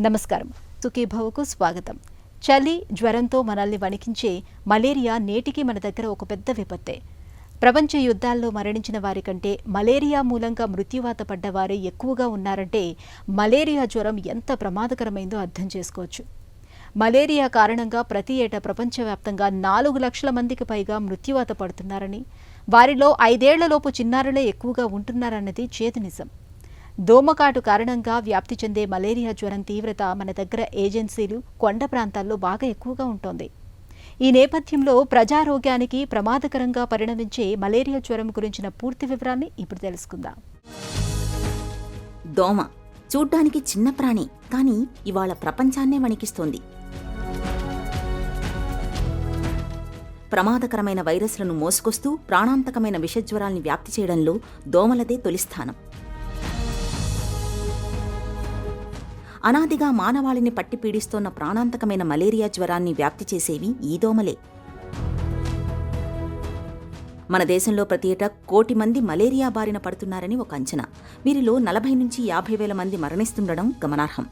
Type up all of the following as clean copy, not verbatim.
నమస్కారం. సుఖీభవకు స్వాగతం. చలి, జ్వరంతో మనల్ని వణికించే మలేరియా నేటికి మన దగ్గర ఒక పెద్ద విపత్తే. ప్రపంచ యుద్ధాల్లో మరణించిన వారి కంటే మలేరియా మూలంగా మృత్యువాత పడ్డవారే ఎక్కువగా ఉన్నారంటే మలేరియా జ్వరం ఎంత ప్రమాదకరమైందో అర్థం చేసుకోవచ్చు. మలేరియా కారణంగా ప్రతి ఏటా ప్రపంచవ్యాప్తంగా 4 లక్షల మందికి పైగా మృత్యువాత పడుతున్నారని, వారిలో 5 ఏళ్లలోపు చిన్నారులే ఎక్కువగా ఉంటున్నారన్నది చేదు నిజం. దోమకాటు కారణంగా వ్యాప్తి చెందే మలేరియా జ్వరం తీవ్రత మన దగ్గర ఏజెన్సీలు, కొండ ప్రాంతాల్లో బాగా ఎక్కువగా ఉంటోంది. ఈ నేపథ్యంలో ప్రజారోగ్యానికి ప్రమాదకరంగా పరిణమించే మలేరియా జ్వరం గురించిన పూర్తి వివరాన్ని ఇప్పుడు తెలుసుకుందాం. దోమ చూడ్డానికి చిన్న ప్రాణి, కానీ ఇవాళ ప్రపంచాన్నే వణికిస్తోంది. ప్రమాదకరమైన వైరస్లను మోసుకొస్తూ ప్రాణాంతకమైన విషజ్వరాల్ని వ్యాప్తి చేయడంలో దోమలదే తొలిస్థానం. అనాదిగా మానవాళిని పట్టి పీడిస్తోన్న ప్రాణాంతకమైన మలేరియా జ్వరాన్ని వ్యాప్తి చేసేవి ఈ దోమలే. మన దేశంలో ప్రతి ఏటా 1 కోటి మంది మలేరియా బారిన పడుతున్నారని ఒక అంచనా. వీరిలో 40 నుంచి 50 వేల మంది మరణిస్తుండడం గమనార్హం.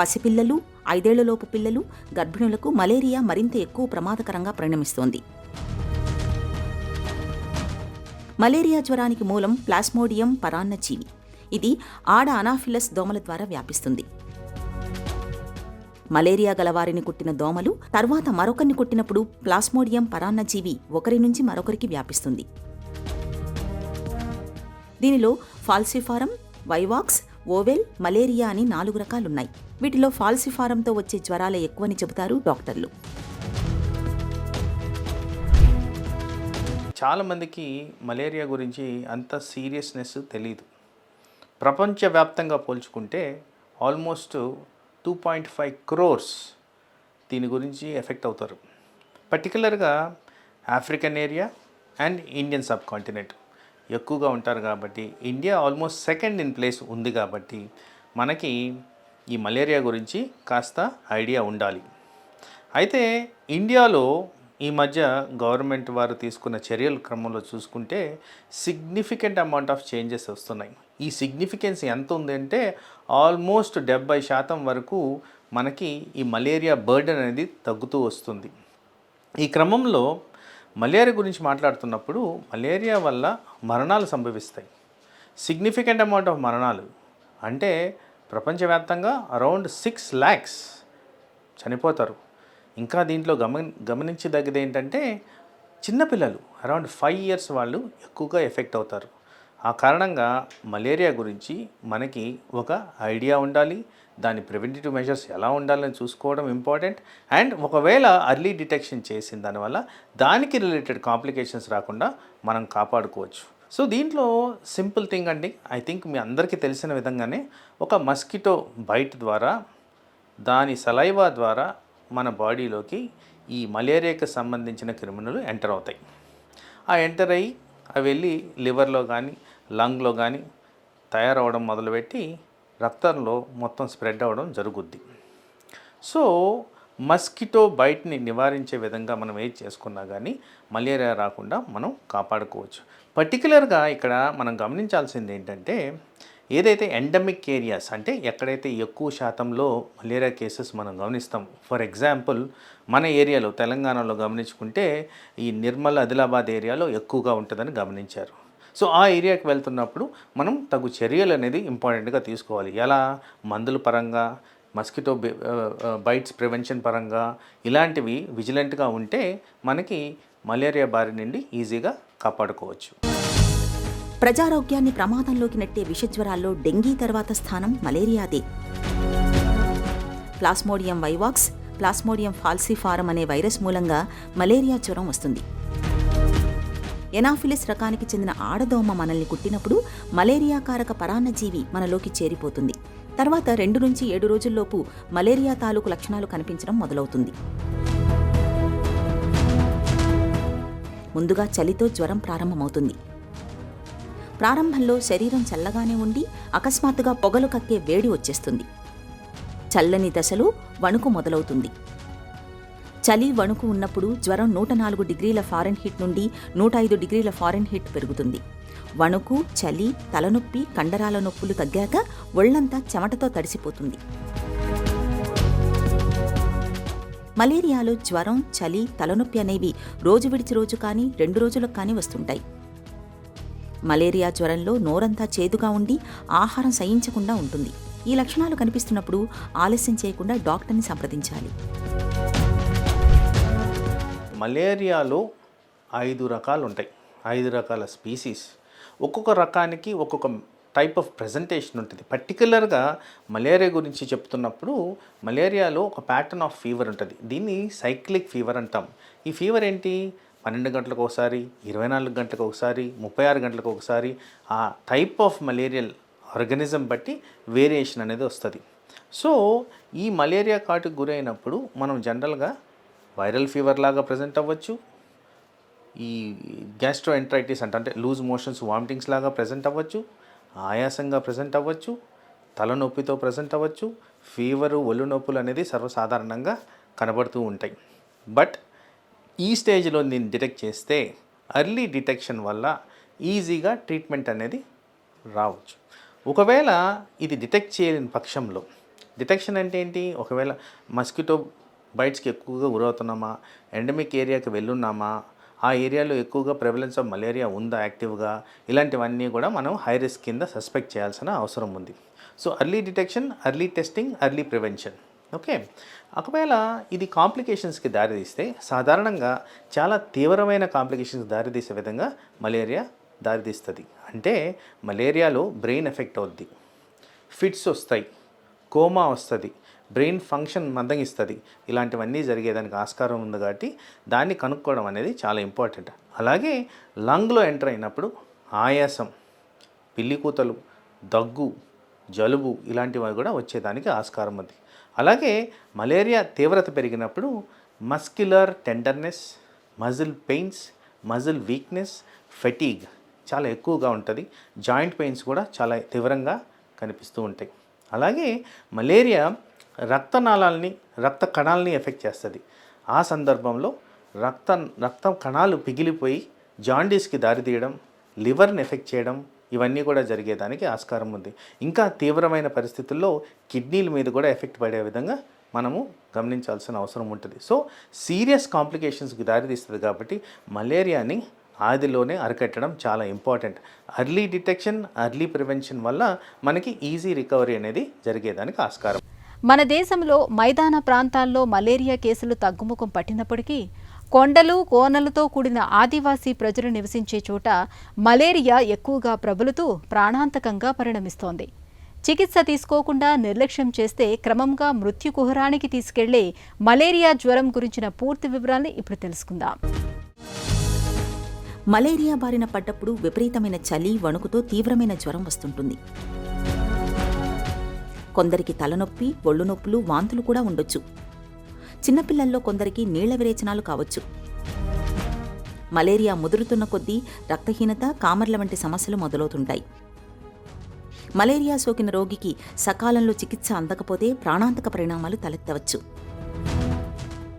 పసిపిల్లలు, 5 ఏళ్లలోపు పిల్లలు, గర్భిణులకు మలేరియా మరింత ఎక్కువ ప్రమాదకరంగా పరిణమిస్తోంది. మలేరియా జ్వరానికి మూలం ప్లాస్మోడియం పరాన్నజీవి. ఇది ఆడ అనాఫిలస్ దోమల ద్వారా వ్యాపిస్తుంది. మలేరియా గలవారిని కుట్టిన దోమలు తర్వాత మరొకరిని కుట్టినప్పుడు ప్లాస్మోడియం పరాన్నజీవి ఒకరి నుంచి మరొకరికి వ్యాపిస్తుంది. దీనిలో ఫాల్సిఫారం, వైవాక్స్, ఓవెల్, మలేరియా అని 4 రకాలున్నాయి. వీటిలో ఫాల్సిఫారంతో వచ్చే జ్వరాలే ఎక్కువని చెబుతారు డాక్టర్లు. చాలామందికి మలేరియా గురించి అంత సీరియస్నెస్ తెలియదు. ప్రపంచవ్యాప్తంగా పోల్చుకుంటే ఆల్మోస్ట్ 2.5 crores దీని గురించి ఎఫెక్ట్ అవుతారు. పర్టికులర్గా African area and Indian sub continent ఎక్కువగా ఉంటారు కాబట్టి India almost second in place ఉంది కాబట్టి మనకి ఈ మలేరియా గురించి కాస్త ఐడియా ఉండాలి. అయితే ఇండియాలో ఈ మధ్య గవర్నమెంట్ వారు తీసుకున్న చర్యల క్రమంలో చూసుకుంటే సిగ్నిఫికెంట్ అమౌంట్ ఆఫ్ చేంజెస్ వస్తున్నాయి. ఈ సిగ్నిఫికెన్స్ ఎంత ఉందంటే ఆల్మోస్ట్ 70% వరకు మనకి ఈ మలేరియా బర్డెన్ అనేది తగ్గుతూ వస్తుంది. ఈ క్రమంలో మలేరియా గురించి మాట్లాడుతున్నప్పుడు మలేరియా వల్ల మరణాలు సంభవిస్తాయి. సిగ్నిఫికెంట్ అమౌంట్ ఆఫ్ మరణాలు అంటే ప్రపంచవ్యాప్తంగా అరౌండ్ 6 lakhs చనిపోతారు. ఇంకా దీంట్లో గమనించదగ్గది ఏంటంటే చిన్నపిల్లలు అరౌండ్ 5 years వాళ్ళు ఎక్కువగా ఎఫెక్ట్ అవుతారు. ఆ కారణంగా మలేరియా గురించి మనకి ఒక ఐడియా ఉండాలి. దాని ప్రివెంటివ్ మెజర్స్ ఎలా ఉండాలని చూసుకోవడం ఇంపార్టెంట్. అండ్ ఒకవేళ అర్లీ డిటెక్షన్ చేసిన దానివల్ల దానికి రిలేటెడ్ కాంప్లికేషన్స్ రాకుండా మనం కాపాడుకోవచ్చు. సో దీంట్లో సింపుల్ థింగ్ అండి, ఐ థింక్ మీ అందరికీ తెలిసిన విధంగానే ఒక మస్కిటో బైట్ ద్వారా, దాని సలైవా ద్వారా మన బాడీలోకి ఈ మలేరియాకి సంబంధించిన క్రిములు ఎంటర్ అవుతాయి. ఆ ఎంటర్ అయ్యి అవి వెళ్ళి లివర్లో కానీ లంగ్లో కానీ తయారవడం మొదలుపెట్టి రక్తంలో మొత్తం స్ప్రెడ్ అవ్వడం జరుగుద్ది. సో మస్కిటో బైట్ని నివారించే విధంగా మనం ఏది చేసుకున్నా కానీ మలేరియా రాకుండా మనం కాపాడుకోవచ్చు. పర్టికులర్గా ఇక్కడ మనం గమనించాల్సింది ఏంటంటే ఏదైతే ఎండమిక్ ఏరియాస్ అంటే ఎక్కడైతే ఎక్కువ శాతంలో మలేరియా కేసెస్ మనం గమనిస్తాం. ఫర్ ఎగ్జాంపుల్ మన ఏరియాలో తెలంగాణలో గమనించుకుంటే ఈ నిర్మల్, ఆదిలాబాద్ ఏరియాలో ఎక్కువగా ఉంటుందని గమనించారు. సో ఆ ఏరియాకి వెళ్తున్నప్పుడు మనం తగు చర్యలు అనేది ఇంపార్టెంట్గా తీసుకోవాలి. ఎలా? మందుల పరంగా, మస్కిటో బైట్స్ ప్రివెన్షన్ పరంగా ఇలాంటివి విజిలెంట్గా ఉంటే మనకి మలేరియా బారి నుండి ఈజీగా కాపాడుకోవచ్చు. ప్రజారోగ్యాన్ని ప్రమాదంలోకి నెట్టే విషజ్వరాల్లో డెంగీ తర్వాత స్థానం మలేరియాదే. ప్లాస్మోడియం వైవాక్స్, ప్లాస్మోడియం ఫాల్సిఫారం అనే వైరస్ మూలంగా మలేరియా జ్వరం వస్తుంది. ఎనాఫిలిస్ రకానికి చెందిన ఆడదోమ మనల్ని కుట్టినప్పుడు మలేరియా కారక పరాన్నజీవి మనలోకి చేరిపోతుంది. తర్వాత 2 నుంచి 7 రోజుల్లోపు మలేరియా తాలూకు లక్షణాలు కనిపించడం మొదలవుతుంది. ముందుగా చలితో జ్వరం ప్రారంభమవుతుంది. ప్రారంభంలో శరీరం చల్లగానే ఉండి అకస్మాత్తుగా పొగలు కక్కే వేడి వచ్చేస్తుంది. చల్లని దశలో వణుకు మొదలవుతుంది. చలి, వణుకు ఉన్నప్పుడు జ్వరం 104 degrees Fahrenheit నుండి 105 degrees Fahrenheit పెరుగుతుంది. వణుకు, చలి, తలనొప్పి, కండరాల నొప్పులు తగ్గాక ఒళ్లంతా చెమటతో తడిసిపోతుంది. మలేరియాలో జ్వరం, చలి, తలనొప్పి అనేవి రోజు విడిచి రోజు కానీ 2 రోజులకు కానీ వస్తుంటాయి. మలేరియా జ్వరంలో నోరంతా చేదుగా ఉండి ఆహారం సహించకుండా ఉంటుంది. ఈ లక్షణాలు కనిపిస్తున్నప్పుడు ఆలస్యం చేయకుండా డాక్టర్ని సంప్రదించాలి. మలేరియాలో 5 రకాలు ఉంటాయి, 5 రకాల స్పీసీస్. ఒక్కొక్క రకానికి ఒక్కొక్క టైప్ ఆఫ్ ప్రజెంటేషన్ ఉంటుంది. పర్టికులర్గా మలేరియా గురించి చెప్తున్నప్పుడు మలేరియాలో ఒక ప్యాటర్న్ ఆఫ్ ఫీవర్ ఉంటుంది. దీన్ని సైక్లిక్ ఫీవర్ అంటాం. ఈ ఫీవర్ ఏంటి? 12 గంటలకు ఒకసారి, 24 గంటలకు ఒకసారి, 36 గంటలకు ఒకసారి ఆ టైప్ ఆఫ్ మలేరియల్ ఆర్గానిజం బట్టి వేరియేషన్ అనేది వస్తుంది. సో ఈ మలేరియా కాటుకు గురైనప్పుడు మనం జనరల్గా వైరల్ ఫీవర్ లాగా ప్రజెంట్ అవ్వచ్చు, ఈ గ్యాస్ట్రోఎంట్రైటిస్ అంటే లూజ్ మోషన్స్, వామిటింగ్స్ లాగా ప్రజెంట్ అవ్వచ్చు, ఆయాసంగా ప్రజెంట్ అవ్వచ్చు, తలనొప్పితో ప్రజెంట్ అవ్వచ్చు, ఫీవరు, ఒళ్ళు నొప్పులు అనేది సర్వసాధారణంగా కనబడుతూ ఉంటాయి. బట్ ఈ స్టేజ్లో నేను డిటెక్ట్ చేస్తే ఎర్లీ డిటెక్షన్ వల్ల ఈజీగా ట్రీట్మెంట్ అనేది రావచ్చు. ఒకవేళ ఇది డిటెక్ట్ చేయలేని పక్షంలో, డిటెక్షన్ అంటే ఏంటి? ఒకవేళ మస్కిటో బైట్స్కి ఎక్కువగా గురవుతున్నామా, ఎండమిక్ ఏరియాకి వెళ్ళున్నామా, ఆ ఏరియాలో ఎక్కువగా ప్రెవలెన్స్ ఆఫ్ మలేరియా ఉందా యాక్టివ్గా, ఇలాంటివన్నీ కూడా మనం హై రిస్క్ కింద సస్పెక్ట్ చేయాల్సిన అవసరం ఉంది. So early detection, early testing, early prevention. Okay. ఒకవేళ ఇది కాంప్లికేషన్స్కి దారితీస్తే సాధారణంగా చాలా తీవ్రమైన కాంప్లికేషన్స్కి దారితీసే విధంగా మలేరియా దారితీస్తుంది. అంటే మలేరియాలో బ్రెయిన్ ఎఫెక్ట్ అవుద్ది, ఫిట్స్ వస్తాయి, కోమా వస్తుంది, బ్రెయిన్ ఫంక్షన్ మందగిస్తుంది. ఇలాంటివన్నీ జరిగేదానికి ఆస్కారం ఉంది కాబట్టి దాన్ని కనుక్కోవడం అనేది చాలా ఇంపార్టెంట్. అలాగే లంగ్లో ఎంటర్ అయినప్పుడు ఆయాసం, పిల్లికూతలు, దగ్గు, జలుబు ఇలాంటివి కూడా వచ్చేదానికి ఆస్కారం ఉంది. అలాగే మలేరియా తీవ్రత పెరిగినప్పుడు muscular tenderness, muscle pains, muscle weakness, fatigue చాలా ఎక్కువగా ఉంటుంది. జాయింట్ పెయిన్స్ కూడా చాలా తీవ్రంగా కనిపిస్తూ ఉంటాయి. అలాగే మలేరియా రక్తనాళాలని, రక్త కణాలని ఎఫెక్ట్ చేస్తుంది. ఆ సందర్భంలో రక్త కణాలు పిగిలిపోయి జాండీస్కి దారితీయడం, లివర్ని ఎఫెక్ట్ చేయడం ఇవన్నీ కూడా జరిగేదానికి ఆస్కారం ఉంది. ఇంకా తీవ్రమైన పరిస్థితుల్లో కిడ్నీల మీద కూడా ఎఫెక్ట్ పడే విధంగా మనము గమనించాల్సిన అవసరం ఉంటుంది. సో సీరియస్ కాంప్లికేషన్స్కి దారితీస్తుంది కాబట్టి మలేరియాని ఆదిలోనే అరికట్టడం చాలా important. Early detection, early prevention వల్ల మనకి ఈజీ రికవరీ అనేది జరిగేదానికి ఆస్కారం. మన దేశంలో మైదాన ప్రాంతాల్లో మలేరియా కేసులు తగ్గుముఖం పట్టినప్పటికీ కొండలు, కోనలతో కూడిన ఆదివాసీ ప్రజలు నివసించే చోట మలేరియా ఎక్కువగా ప్రబలుతూ ప్రాణాంతకంగా పరిణమిస్తోంది. చికిత్స తీసుకోకుండా నిర్లక్ష్యం చేస్తే క్రమంగా మృత్యుకుహరానికి తీసుకెళ్లే మలేరియా జ్వరం గురించిన పూర్తి వివరాల్ని ఇప్పుడు తెలుసుకుందాం. మలేరియా బారిన పడ్డప్పుడు విపరీతమైన చలి, వణుకుతో తీవ్రమైన జ్వరం వస్తుంటుంది. కొందరికి తలనొప్పి, ఒళ్ళు నొప్పులు, వాంతులు కూడా ఉండొచ్చు. చిన్నపిల్లల్లో కొందరికి నీళ్ల విరేచనాలు కావచ్చు. మలేరియా ముదురుతున్న కొద్దీ రక్తహీనత, కామర్ల వంటి సమస్యలు మొదలవుతుంటాయి. మలేరియా సోకిన రోగికి సకాలంలో చికిత్స అందకపోతే ప్రాణాంతక పరిణామాలు తలెత్తవచ్చు.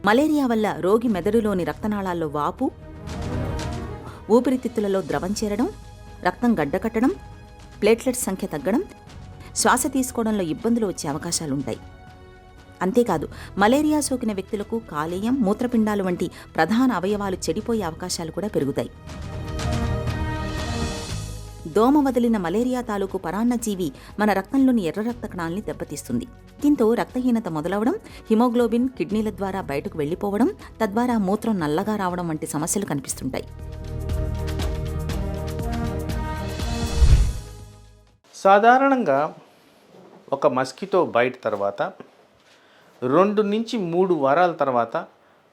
మలేరియా వల్ల రోగి మెదడులోని రక్తనాళాల్లో వాపు, ఊపిరితిత్తులలో ద్రవం చేరడం, రక్తం గడ్డకట్టడం, ప్లేట్లెట్స్ సంఖ్య తగ్గడం, శ్వాస తీసుకోవడంలో ఇబ్బందులు వచ్చే అవకాశాలుంటాయి. అంతేకాదు మలేరియా సోకిన వ్యక్తులకు కాలేయం, మూత్రపిండాలు వంటి ప్రధాన అవయవాలు చెడిపోయే అవకాశాలు కూడా పెరుగుతాయి. దోమ వదిలిన మలేరియా తాలూకు పరాన్నజీవి మన రక్తంలోని ఎర్ర రక్త కణాల్ని దెబ్బతీస్తుంది. దీంతో రక్తహీనత మొదలవడం, హిమోగ్లోబిన్ కిడ్నీల ద్వారా బయటకు వెళ్లిపోవడం, తద్వారా మూత్రం నల్లగా రావడం వంటి సమస్యలు కనిపిస్తుంటాయి. సాధారణంగా ఒక మస్కిటో బైట్ తర్వాత 2 నుంచి 3 వారాల తర్వాత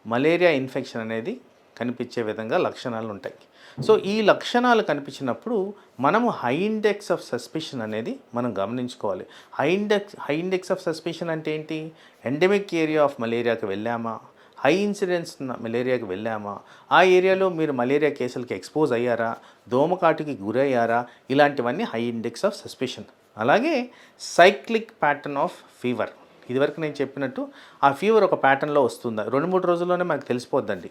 మలేరియా ఇన్ఫెక్షన్ అనేది కనిపించే విధంగా లక్షణాలు ఉంటాయి. సో ఈ లక్షణాలు కనిపించినప్పుడు మనము హై ఇండెక్స్ ఆఫ్ సస్పిషన్ అనేది మనం గమనించుకోవాలి. హై ఇండెక్స్ ఆఫ్ సస్పిషన్ అంటే ఏంటి? ఎండమిక్ ఏరియా ఆఫ్ మలేరియాకి వెళ్ళామా, హై ఇన్సిడెన్స్ మలేరియాకి వెళ్ళామా, ఆ ఏరియాలో మీరు మలేరియా కేసులకి ఎక్స్పోజ్ అయ్యారా, దోమకాటుకి గురయ్యారా, ఇలాంటివన్నీ హై ఇండెక్స్ ఆఫ్ సస్పిషన్. అలాగే సైక్లిక్ ప్యాటర్న్ ఆఫ్ ఫీవర్. ఇదివరకు నేను చెప్పినట్టు ఆ ఫీవర్ ఒక ప్యాటర్న్లో వస్తుందా, 2-3 రోజుల్లోనే మనకు తెలిసిపోద్దండి.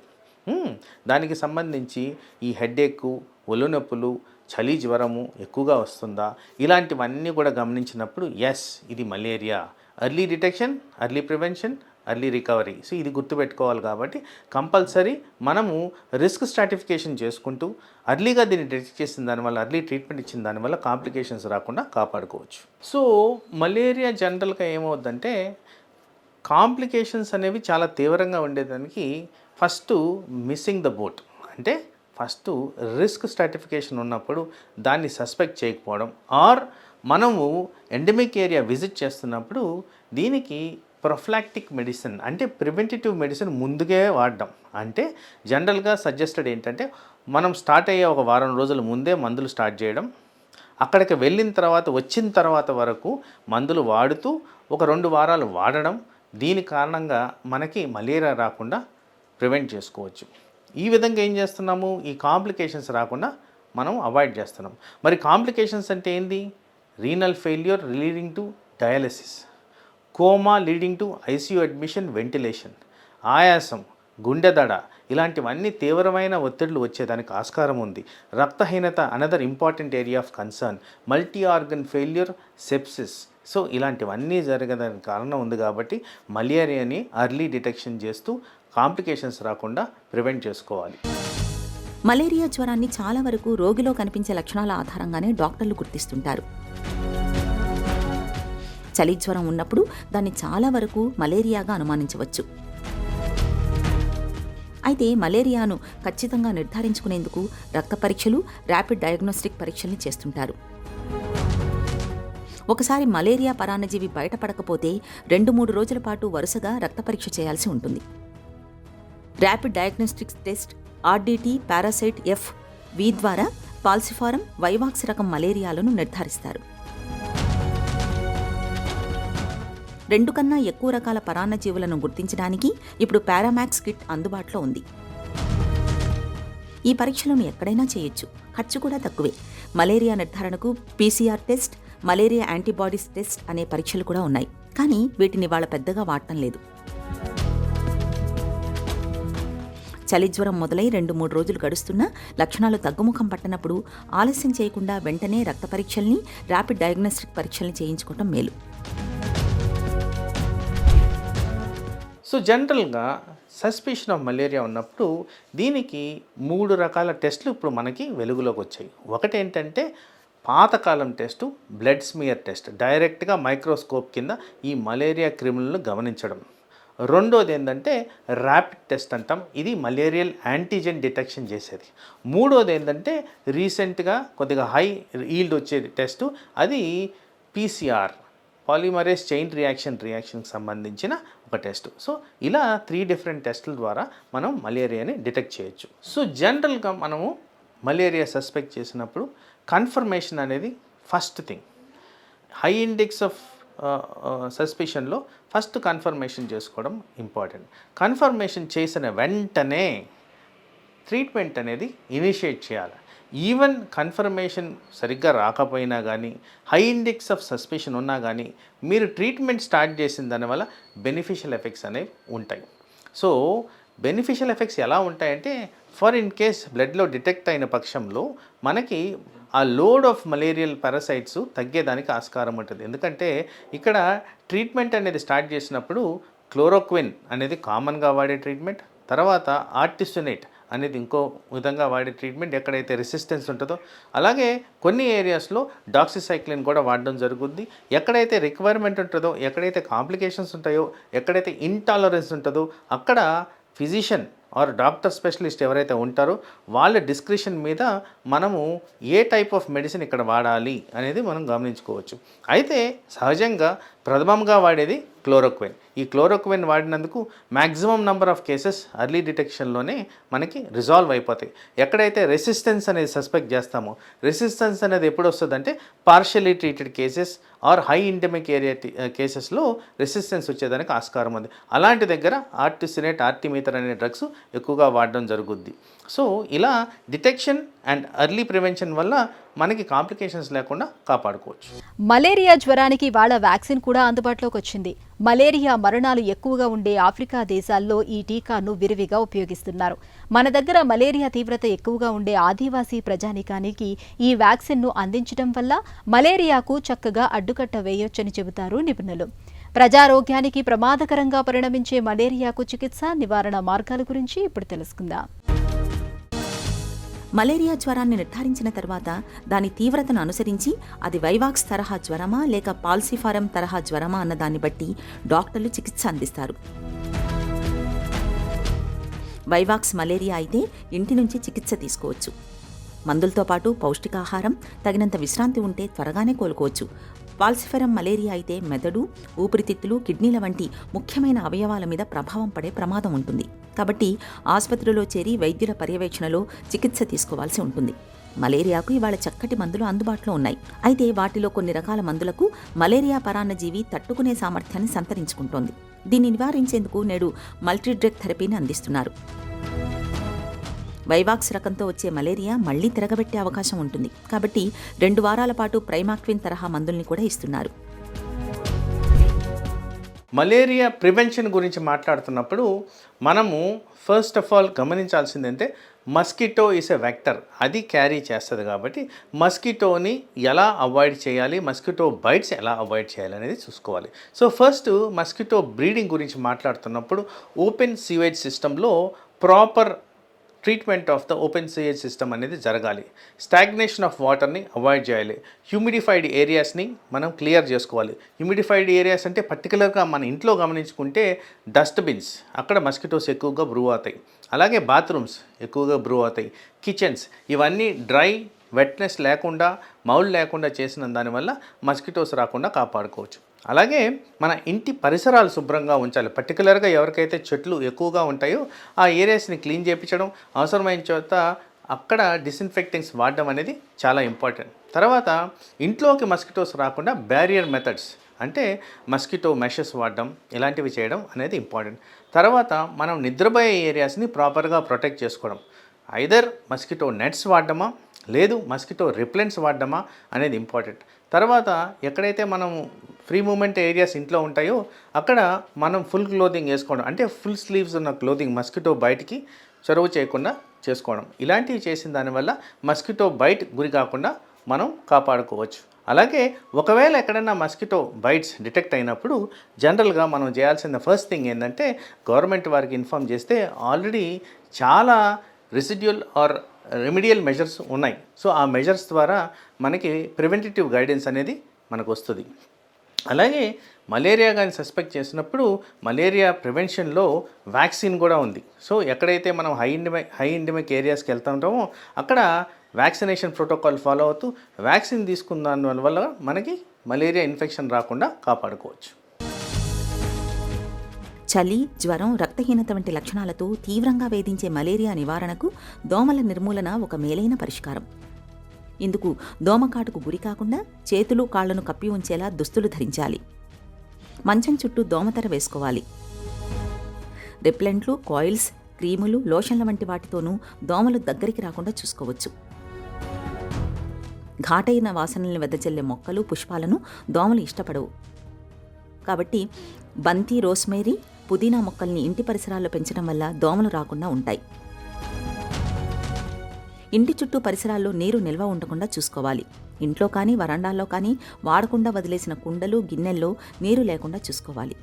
దానికి సంబంధించి ఈ హెడేక్, ఒళ్ళు నొప్పులు, చలి జ్వరము ఎక్కువగా వస్తుందా, ఇలాంటివన్నీ కూడా గమనించినప్పుడు ఎస్ ఇది malaria. Early detection, early prevention, early recovery. So ఇది గుర్తుపెట్టుకోవాలి. కాబట్టి కంపల్సరీ మనము రిస్క్ స్ట్రాటిఫికేషన్ చేసుకుంటూ అర్లీగా దీన్ని డిటెక్ట్ చేసిన దానివల్ల, అర్లీ ట్రీట్మెంట్ ఇచ్చిన దానివల్ల కాంప్లికేషన్స్ రాకుండా కాపాడుకోవచ్చు. సో మలేరియా జనరల్గా ఏమవుద్దంటే కాంప్లికేషన్స్ అనేవి చాలా తీవ్రంగా ఉండేదానికి ఫస్ట్ మిస్సింగ్ ద బోట్, అంటే ఫస్ట్ రిస్క్ స్ట్రాటిఫికేషన్ ఉన్నప్పుడు దాన్ని సస్పెక్ట్ చేయకపోవడం, ఆర్ మనము ఎండమిక్ ఏరియా విజిట్ చేస్తున్నప్పుడు దీనికి ప్రొఫ్లాక్టిక్ మెడిసిన్ అంటే ప్రివెంటిటివ్ మెడిసిన్ ముందుగా వాడడం. అంటే జనరల్గా సజెస్టెడ్ ఏంటంటే మనం స్టార్ట్ అయ్యే ఒక వారం రోజుల ముందే మందులు స్టార్ట్ చేయడం, అక్కడికి వెళ్ళిన తర్వాత వచ్చిన తర్వాత వరకు మందులు వాడుతూ ఒక 2 వారాలు వాడడం. దీని కారణంగా మనకి మలేరియా రాకుండా ప్రివెంట్ చేసుకోవచ్చు. ఈ విధంగా ఏం చేస్తున్నాము, ఈ కాంప్లికేషన్స్ రాకుండా మనం అవాయిడ్ చేస్తున్నాం. మరి కాంప్లికేషన్స్ అంటే ఏంది? Renal failure leading to dialysis, coma leading to ICU admission, ventilation, ఆయాసం, గుండె దడ, ఇలాంటివన్నీ తీవ్రమైన ఒత్తిళ్లు వచ్చేదానికి ఆస్కారం ఉంది. రక్తహీనత another important area of concern, multi organ failure, sepsis. So ఇలాంటివన్నీ జరగడానికి కారణం ఉంది. కాబట్టి మలేరియాని అర్లీ డిటెక్షన్ చేస్తూ కాంప్లికేషన్స్ రాకుండా ప్రివెంట్ చేసుకోవాలి. మలేరియా జ్వరాన్ని చాలా వరకు రోగిలో కనిపించే లక్షణాల ఆధారంగానే డాక్టర్లు గుర్తిస్తుంటారు. చలి జ్వరం ఉన్నప్పుడు దాన్ని చాలా వరకు మలేరియాగా అనుమానించవచ్చు. అయితే మలేరియాను ఖచ్చితంగా నిర్ధారించుకునేందుకు రక్త పరీక్షలు, ర్యాపిడ్ డయాగ్నోస్టిక్ పరీక్షల్ని చేస్తుంటారు. ఒకసారి మలేరియా పరాన్నజీవి బయటపడకపోతే 2-3 రోజుల పాటు వరుసగా రక్త పరీక్ష చేయాల్సి ఉంటుంది. Rapid diagnostics test RDT, parasite FV ద్వారా పాల్సిఫారం, వైవాక్స్ రకం మలేరియాలను నిర్ధారిస్తారు. 2 కన్నా ఎక్కువ రకాల పరాన్నజీవులను గుర్తించడానికి ఇప్పుడు పారామాక్స్ కిట్ అందుబాటులో ఉంది. ఈ పరీక్షలను ఎక్కడైనా చేయొచ్చు, ఖర్చు కూడా తక్కువే. మలేరియా నిర్ధారణకు PCR test, malaria antibodies test అనే పరీక్షలు కూడా ఉన్నాయి. కానీ వీటిని వాళ్ళ పెద్దగా వాడటం లేదు. చలి జ్వరం మొదలై 2-3 రోజులు గడుస్తున్నా లక్షణాలు తగ్గుముఖం పట్టనప్పుడు ఆలస్యం చేయకుండా వెంటనే రక్త పరీక్షల్ని, ర్యాపిడ్ డయాగ్నోస్టిక్ పరీక్షల్ని చేయించుకోవటం మేలు. సో జనరల్గా సస్పిషన్ ఆఫ్ మలేరియా ఉన్నప్పుడు దీనికి 3 రకాల టెస్టులు ఇప్పుడు మనకి వెలుగులోకి వచ్చాయి. ఒకటి ఏంటంటే పాతకాలం టెస్టు, బ్లడ్ స్మియర్ టెస్ట్, డైరెక్ట్గా మైక్రోస్కోప్ కింద ఈ మలేరియా క్రిములను గమనించడం. రెండోది ఏంటంటే ర్యాపిడ్ టెస్ట్ అంటాం, ఇది మలేరియల్ యాంటీజెన్ డిటెక్షన్ చేసేది. మూడోది ఏంటంటే రీసెంట్గా కొద్దిగా హై ఈల్డ్ వచ్చే టెస్టు, అది పీసీఆర్, పాలిమరేస్ చైన్ రియాక్షన్కి సంబంధించిన ఒక టెస్ట్. సో ఇలా 3 డిఫరెంట్ టెస్టుల ద్వారా మనం మలేరియాని డిటెక్ట్ చేయొచ్చు. సో జనరల్గా మనము మలేరియా సస్పెక్ట్ చేసినప్పుడు కన్ఫర్మేషన్ అనేది first thing. High index of సస్పిషన్లో ఫస్ట్ కన్ఫర్మేషన్ చేసుకోవడం ఇంపార్టెంట్. కన్ఫర్మేషన్ చేసిన వెంటనే ట్రీట్మెంట్ అనేది ఇనిషియేట్ చేయాలి. ఈవెన్ కన్ఫర్మేషన్ సరిగ్గా రాకపోయినా కానీ, హై ఇండెక్స్ ఆఫ్ సస్పిషన్ ఉన్నా కానీ మీరు ట్రీట్మెంట్ స్టార్ట్ చేసిన దానివల్ల బెనిఫిషియల్ ఎఫెక్ట్స్ అనేవి ఉంటాయి. సో బెనిఫిషియల్ ఎఫెక్ట్స్ ఎలా ఉంటాయంటే, ఫర్ ఇన్ కేస్ బ్లడ్లో డిటెక్ట్ అయిన పక్షంలో మనకి ఆ లోడ్ ఆఫ్ మలేరియల్ పారాసైట్స్ తగ్గేదానికి ఆస్కారం ఉంటుంది. ఎందుకంటే ఇక్కడ ట్రీట్మెంట్ అనేది స్టార్ట్ చేసినప్పుడు క్లోరోక్విన్ అనేది కామన్గా వాడే ట్రీట్మెంట్, తర్వాత ఆర్టిసోనేట్ అనేది ఇంకో విధంగా వాడే ట్రీట్మెంట్ ఎక్కడైతే రెసిస్టెన్స్ ఉంటుందో, అలాగే కొన్ని ఏరియాస్లో డాక్సిసైక్లిన్ కూడా వాడడం జరుగుద్ది. ఎక్కడైతే రిక్వైర్మెంట్ ఉంటుందో, ఎక్కడైతే కాంప్లికేషన్స్ ఉంటాయో, ఎక్కడైతే ఇంటాలరెన్స్ ఉంటుందో అక్కడ ఫిజిషియన్ ఆర్ డాక్టర్ స్పెషలిస్ట్ ఎవరైతే ఉంటారో వాళ్ళ డిస్క్రిప్షన్ మీద మనము ఏ టైప్ ఆఫ్ మెడిసిన్ ఇక్కడ వాడాలి అనేది మనం గమనించుకోవచ్చు. అయితే సహజంగా ప్రథమంగా వాడేది క్లోరోక్విన్. ఈ క్లోరోక్విన్ వాడినందుకు maximum number of cases early డిటెక్షన్లోనే మనకి రిజాల్వ్ అయిపోతాయి. ఎక్కడైతే రెసిస్టెన్స్ అనేది సస్పెక్ట్ చేస్తామో, రెసిస్టెన్స్ అనేది ఎప్పుడు వస్తుందంటే partially treated cases or high endemic area కేసెస్లో రెసిస్టెన్స్ వచ్చేదానికి ఆస్కారం ఉంది. అలాంటి దగ్గర ఆర్టిసినేట్, ఆర్టిమీటర్ అనే డ్రగ్స్ ఎక్కువగా వాడడం జరుగుద్ది. సో ఇలా డిటెక్షన్ అండ్ ఎర్లీ ప్రివెన్షన్ వల్ల మనకి కాంప్లికేషన్స్ లేకుండా కాపాడుకోవచ్చు. మలేరియా జ్వరానికి వాళ్ళ వ్యాక్సిన్ కూడా అందుబాటులోకి వచ్చింది. మలేరియా మరణాలు ఎక్కువగా ఉండే ఆఫ్రికా దేశాల్లో ఈ టీకాను విరివిగా ఉపయోగిస్తున్నారు. మన దగ్గర మలేరియా తీవ్రత ఎక్కువగా ఉండే ఆదివాసీ ప్రజానీకానికి ఈ వ్యాక్సిన్ను అందించడం వల్ల మలేరియాకు చక్కగా అడ్డుకట్ట వేయొచ్చని చెబుతారు నిపుణులు. ప్రజారోగ్యానికి ప్రమాదకరంగా పరిణమించే మలేరియాకు చికిత్స, నివారణ మార్గాల గురించి ఇప్పుడు తెలుసుకుందాం. మలేరియా జ్వరాన్ని నిర్ధారించిన తర్వాత దాని తీవ్రతను అనుసరించి అది వైవాక్స్ తరహా జ్వరమా లేక పాల్సిఫారం తరహా జ్వరమా అన్న దాన్ని బట్టి డాక్టర్లు చికిత్స అందిస్తారు. వైవాక్స్ మలేరియా అయితే ఇంటి నుంచి చికిత్స తీసుకోవచ్చు. మందులతో పాటు పౌష్టికాహారం, తగినంత విశ్రాంతి ఉంటే త్వరగానే కోలుకోవచ్చు. పాల్సిఫెరం మలేరియా అయితే మెదడు, ఊపిరితిత్తులు, కిడ్నీల వంటి ముఖ్యమైన అవయవాల మీద ప్రభావం పడే ప్రమాదం ఉంటుంది. కాబట్టి ఆసుపత్రిలో చేరి వైద్యుల పర్యవేక్షణలో చికిత్స తీసుకోవాల్సి ఉంటుంది. మలేరియాకు ఇవాళ చక్కటి మందులు అందుబాటులో ఉన్నాయి. అయితే వాటిలో కొన్ని రకాల మందులకు మలేరియా పరాన్నజీవి తట్టుకునే సామర్థ్యాన్ని సంతరించుకుంటోంది. దీన్ని నివారించేందుకు నేడు మల్టీడ్రగ్ థెరపీని అందిస్తున్నారు. వైవాక్స్ రకంతో వచ్చే మలేరియా మళ్లీ తిరగబెట్టే అవకాశం ఉంటుంది. కాబట్టి 2 వారాల పాటు ప్రైమాక్విన్ తరహా మందుల్ని కూడా ఇస్తున్నారు. మలేరియా ప్రివెన్షన్ గురించి మాట్లాడుతున్నప్పుడు మనము ఫస్ట్ ఆఫ్ ఆల్ గమనించాల్సిందంటే మస్కిటో ఈస్ ఎ వెక్టర్, అది క్యారీ చేస్తుంది. కాబట్టి మస్కిటోని ఎలా అవాయిడ్ చేయాలి, మస్కిటో బైట్స్ ఎలా అవాయిడ్ చేయాలి అనేది చూసుకోవాలి. సో ఫస్ట్ మస్కిటో బ్రీడింగ్ గురించి మాట్లాడుతున్నప్పుడు ఓపెన్ సీవేజ్ సిస్టంలో proper treatment of the open sewage system అనేది జరగాలి. స్టాగ్నేషన్ ఆఫ్ వాటర్ని అవాయిడ్ చేయాలి. హ్యూమిడిఫైడ్ ఏరియాస్ని మనం క్లియర్ చేసుకోవాలి. హ్యూమిడిఫైడ్ ఏరియాస్ అంటే పర్టికులర్గా మన ఇంట్లో గమనించుకుంటే డస్ట్బిన్స్, అక్కడ మస్కిటోస్ ఎక్కువగా బ్రూ అవుతాయి. అలాగే బాత్రూమ్స్ ఎక్కువగా బ్రూ అవుతాయి. కిచెన్స్, ఇవన్నీ డ్రై వెట్నెస్ లేకుండా, మౌల్ లేకుండా చేసిన దానివల్ల మస్కిటోస్ రాకుండా కాపాడుకోవచ్చు. అలాగే మన ఇంటి పరిసరాలు శుభ్రంగా ఉంచాలి. పర్టికులర్గా ఎవరికైతే చెట్లు ఎక్కువగా ఉంటాయో ఆ ఏరియాస్ని క్లీన్ చేయించడం, అవసరమైన చోట అక్కడ డిస్ఇన్ఫెక్టింగ్స్ వాడడం అనేది చాలా ఇంపార్టెంట్. తర్వాత ఇంట్లోకి మస్కిటోస్ రాకుండా బ్యారియర్ మెథడ్స్ అంటే మస్కిటో మెషెస్ వాడడం, ఇలాంటివి చేయడం అనేది ఇంపార్టెంట్. తర్వాత మనం నిద్రపోయే ఏరియాస్ని ప్రాపర్గా ప్రొటెక్ట్ చేసుకోవడం. ఐదర్ మస్కిటో నెట్స్ వాడడమా లేదు మస్కిటో రిప్లెంట్స్ వాడడమా అనేది ఇంపార్టెంట్. తర్వాత ఎక్కడైతే మనం ఫ్రీ మూమెంట్ ఏరియాస్ ఇంట్లో ఉంటాయో అక్కడ మనం ఫుల్ క్లోదింగ్ వేసుకోవడం, అంటే ఫుల్ స్లీవ్స్ ఉన్న క్లోదింగ్ మస్కిటో బయటికి చొరవ చేయకుండా చేసుకోవడం. ఇలాంటివి చేసిన దానివల్ల మస్కిటో బైట్ గురి కాకుండా మనం కాపాడుకోవచ్చు. అలాగే ఒకవేళ ఎక్కడైనా మస్కిటో బైట్స్ డిటెక్ట్ అయినప్పుడు జనరల్గా మనం చేయాల్సిన ఫస్ట్ థింగ్ ఏంటంటే గవర్నమెంట్ వారికి ఇన్ఫామ్ చేస్తే ఆల్రెడీ చాలా రెసిడ్యువల్ ఆర్ రెమిడియల్ మెజర్స్ ఉన్నాయి. సో ఆ మెజర్స్ ద్వారా మనకి ప్రివెంటివ్ గైడెన్స్ అనేది మనకు వస్తుంది. అలాగే మలేరియా కానీ సస్పెక్ట్ చేసినప్పుడు మలేరియా ప్రివెన్షన్లో వ్యాక్సిన్ కూడా ఉంది. సో ఎక్కడైతే మనం హై ఎండమిక్ ఏరియాస్కి వెళ్తుంటామో అక్కడ వ్యాక్సినేషన్ ప్రోటోకాల్ ఫాలో అవుతూ వ్యాక్సిన్ తీసుకున్న దానివల్ల మనకి మలేరియా ఇన్ఫెక్షన్ రాకుండా కాపాడుకోవచ్చు. చలి, జ్వరం, రక్తహీనత వంటి లక్షణాలతో తీవ్రంగా వేధించే మలేరియా నివారణకు దోమల నిర్మూలన ఒక మేలైన పరిష్కారం. ఇందుకు దోమకాటుకు గురి కాకుండా చేతులు, కాళ్లను కప్పి ఉంచేలా దుస్తులు ధరించాలి. మంచం చుట్టూ దోమతెర వేసుకోవాలి. రిప్లెంట్లు, కాయిల్స్, క్రీములు, లోషన్ల వంటి వాటితోనూ దోమలు దగ్గరికి రాకుండా చూసుకోవచ్చు. ఘాటైన వాసనల్ని వెదజల్లే మొక్కలు, పుష్పాలను దోమలు ఇష్టపడవు. కాబట్టి బంతి, రోస్మేరీ, పుదీనా మొక్కల్ని ఇంటి పరిసరాల్లో పెంచడం వల్ల దోమలు రాకుండా ఉంటాయి. ఇంటి చుట్టూ పరిసరాల్లో నీరు నిల్వ ఉండకుండా చూసుకోవాలి. ఇంట్లో కానీ వరండాల్లో కానీ వాడకుండా వదిలేసిన కుండలు, గిన్నెల్లో నీరు లేకుండా చూసుకోవాలి.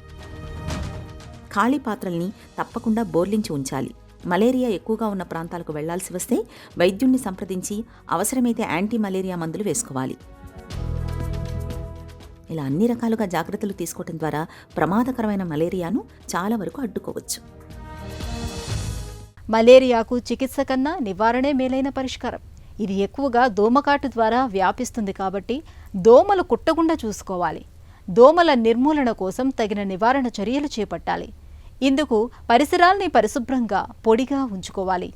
ఖాళీ పాత్రల్ని తప్పకుండా బోర్లించి ఉంచాలి. మలేరియా ఎక్కువగా ఉన్న ప్రాంతాలకు వెళ్లాల్సి వస్తే వైద్యుణ్ణి సంప్రదించి అవసరమైతే యాంటీ మలేరియా మందులు వేసుకోవాలి. ఇలా అన్ని రకాలుగా జాగ్రత్తలు తీసుకోవడం ద్వారా ప్రమాదకరమైన మలేరియాను చాలా వరకు అడ్డుకోవచ్చు. మలేరియాకు చికిత్స కన్నా నివారణే మేలైన పరిష్కారం. ఇది ఎక్కువగా దోమకాటు ద్వారా వ్యాపిస్తుంది కాబట్టి దోమలు కుట్టకుండా చూసుకోవాలి. దోమల నిర్మూలన కోసం తగిన నివారణ చర్యలు చేపట్టాలి. ఇందుకు పరిసరాల్ని పరిశుభ్రంగా, పొడిగా ఉంచుకోవాలి.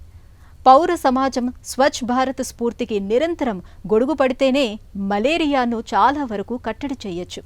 పౌర సమాజం స్వచ్ఛ భారత్ స్ఫూర్తికి నిరంతరం గొడుగు పడితేనే మలేరియాను చాలా వరకు కట్టడి చేయొచ్చు.